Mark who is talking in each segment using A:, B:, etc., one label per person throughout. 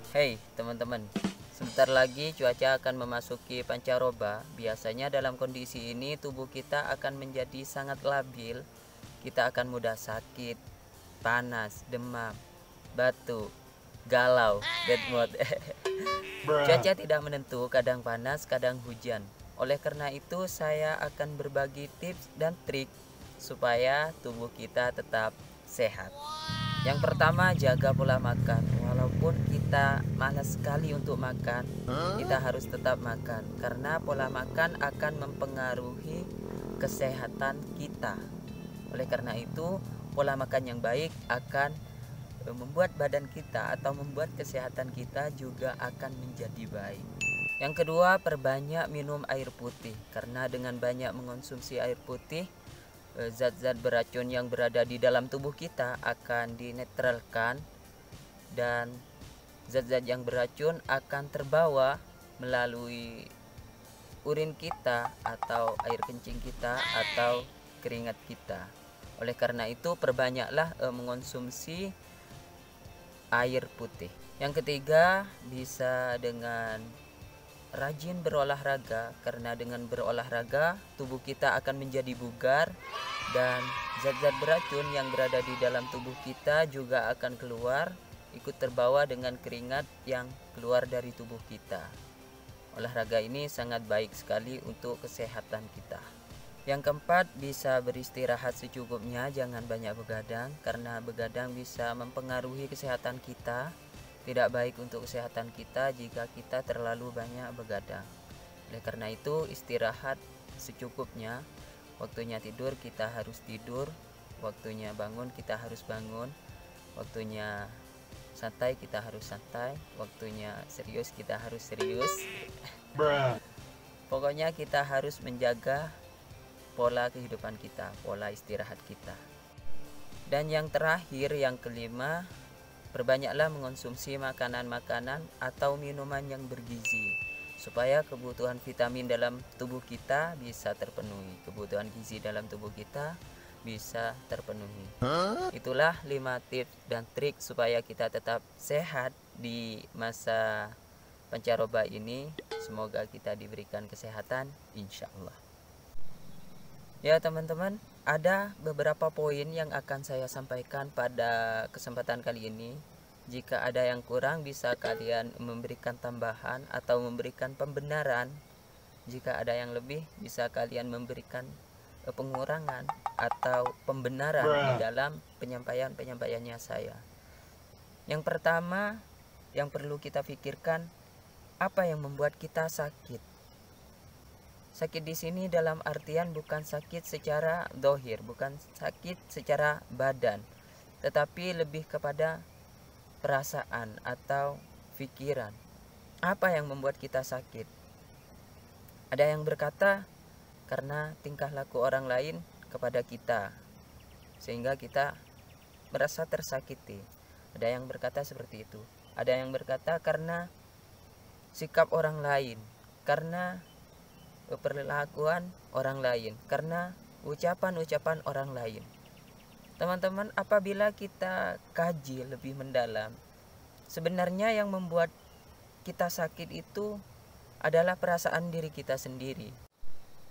A: Hey teman-teman, sebentar lagi cuaca akan memasuki pancaroba. Biasanya dalam kondisi ini tubuh kita akan menjadi sangat labil. Kita akan mudah sakit, panas, demam, batuk, galau, bad mood. Cuaca tidak menentu, kadang panas, kadang hujan. Oleh karena itu saya akan berbagi tips dan trik supaya tubuh kita tetap sehat. Yang pertama, jaga pola makan. Walaupun kita malas sekali untuk makan, kita harus tetap makan karena pola makan akan mempengaruhi kesehatan kita. Oleh karena itu, pola makan yang baik akan membuat badan kita atau membuat kesehatan kita juga akan menjadi baik. Yang kedua, perbanyak minum air putih karena dengan banyak mengonsumsi air putih, zat-zat beracun yang berada di dalam tubuh kita akan dinetralkan dan zat-zat yang beracun akan terbawa melalui urin kita atau air kencing kita atau keringat kita. Oleh karena itu perbanyaklah mengonsumsi air putih. Yang ketiga, bisa dengan rajin berolahraga karena dengan berolahraga tubuh kita akan menjadi bugar dan zat-zat beracun yang berada di dalam tubuh kita juga akan keluar, ikut terbawa dengan keringat yang keluar dari tubuh kita. Olahraga ini sangat baik sekali untuk kesehatan kita. Yang keempat, bisa beristirahat secukupnya, jangan banyak begadang karena begadang bisa mempengaruhi kesehatan kita. Tidak baik untuk kesehatan kita jika kita terlalu banyak begadang. Oleh karena itu, istirahat secukupnya. Waktunya tidur kita harus tidur, waktunya bangun kita harus bangun, waktunya santai kita harus santai, waktunya serius kita harus serius. Pokoknya kita harus menjaga pola kehidupan kita, pola istirahat kita. Dan yang terakhir, yang kelima, perbanyaklah mengonsumsi makanan-makanan atau minuman yang bergizi supaya kebutuhan vitamin dalam tubuh kita bisa terpenuhi, kebutuhan gizi dalam tubuh kita bisa terpenuhi. Itulah 5 tips dan trik supaya kita tetap sehat di masa pancaroba ini. Semoga kita diberikan kesehatan, insya Allah. Ya teman-teman, ada beberapa poin yang akan saya sampaikan pada kesempatan kali ini. Jika ada yang kurang bisa kalian memberikan tambahan atau memberikan pembenaran. Jika ada yang lebih bisa kalian memberikan pengurangan atau pembenaran di dalam penyampaiannya saya. Yang pertama yang perlu kita pikirkan, apa yang membuat kita sakit? Sakit di sini dalam artian bukan sakit secara dohir, bukan sakit secara badan, tetapi lebih kepada perasaan atau pikiran. Apa yang membuat kita sakit? Ada yang berkata karena tingkah laku orang lain kepada kita, sehingga kita merasa tersakiti. Ada yang berkata seperti itu. Ada yang berkata karena sikap orang lain, karena perlakuan orang lain, karena ucapan-ucapan orang lain. Teman-teman, apabila kita kaji lebih mendalam, sebenarnya yang membuat kita sakit itu adalah perasaan diri kita sendiri,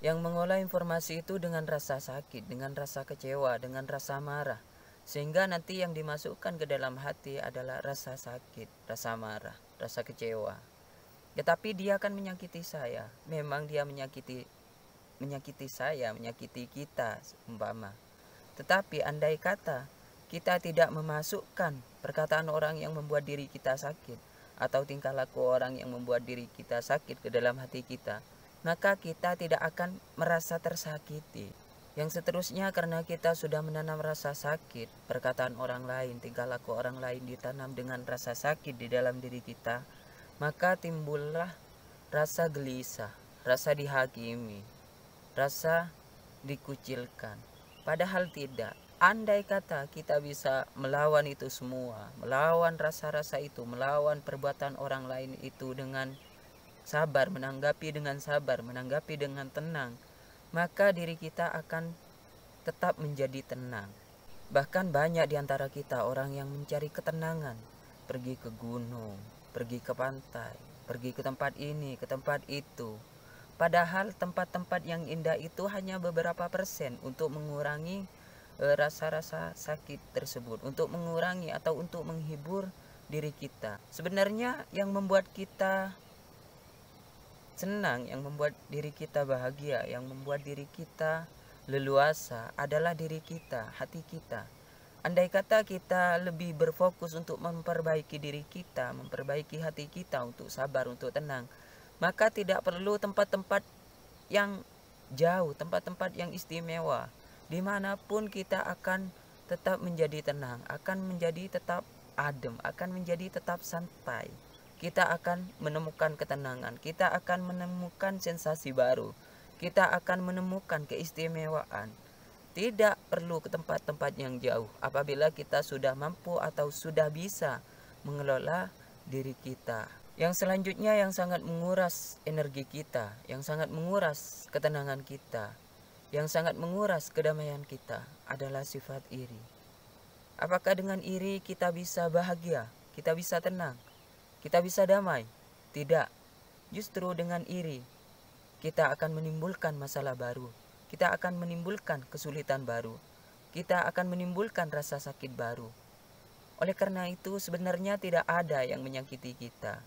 A: yang mengolah informasi itu dengan rasa sakit, dengan rasa kecewa, dengan rasa marah, sehingga nanti yang dimasukkan ke dalam hati adalah rasa sakit, rasa marah, rasa kecewa. Tetapi dia akan menyakiti saya. Memang dia menyakiti saya, menyakiti kita umpama. Tetapi andai kata kita tidak memasukkan perkataan orang yang membuat diri kita sakit atau tingkah laku orang yang membuat diri kita sakit ke dalam hati kita, maka kita tidak akan merasa tersakiti. Yang seterusnya, karena kita sudah menanam rasa sakit, perkataan orang lain, tingkah laku orang lain ditanam dengan rasa sakit di dalam diri kita, maka timbullah rasa gelisah, rasa dihakimi, rasa dikucilkan. Padahal tidak. Andai kata kita bisa melawan itu semua, melawan rasa-rasa itu, melawan perbuatan orang lain itu dengan sabar, menanggapi dengan sabar, menanggapi dengan tenang, maka diri kita akan tetap menjadi tenang. Bahkan banyak di antara kita orang yang mencari ketenangan, pergi ke gunung, pergi ke pantai, pergi ke tempat ini, ke tempat itu. Padahal tempat-tempat yang indah itu hanya beberapa persen untuk mengurangi rasa-rasa sakit tersebut, untuk mengurangi atau untuk menghibur diri kita. Sebenarnya yang membuat kita senang, yang membuat diri kita bahagia, yang membuat diri kita leluasa adalah diri kita, hati kita. Andai kata kita lebih berfokus untuk memperbaiki diri kita, memperbaiki hati kita untuk sabar, untuk tenang, maka tidak perlu tempat-tempat yang jauh, tempat-tempat yang istimewa. Dimanapun kita akan tetap menjadi tenang, akan menjadi tetap adem, akan menjadi tetap santai. Kita akan menemukan ketenangan, kita akan menemukan sensasi baru, kita akan menemukan keistimewaan. Tidak perlu ke tempat-tempat yang jauh apabila kita sudah mampu atau sudah bisa mengelola diri kita. Yang selanjutnya yang sangat menguras energi kita, yang sangat menguras ketenangan kita, yang sangat menguras kedamaian kita adalah sifat iri. Apakah dengan iri kita bisa bahagia, kita bisa tenang, kita bisa damai? Tidak. Justru dengan iri kita akan menimbulkan masalah baru. Kita akan menimbulkan kesulitan baru. Kita akan menimbulkan rasa sakit baru. Oleh karena itu sebenarnya tidak ada yang menyakiti kita.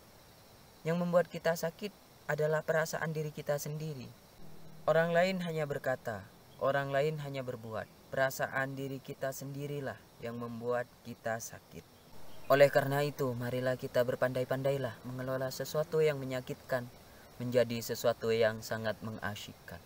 A: Yang membuat kita sakit adalah perasaan diri kita sendiri. Orang lain hanya berkata, orang lain hanya berbuat. Perasaan diri kita sendirilah yang membuat kita sakit. Oleh karena itu, marilah kita berpandai-pandailah mengelola sesuatu yang menyakitkan menjadi sesuatu yang sangat mengasyikkan.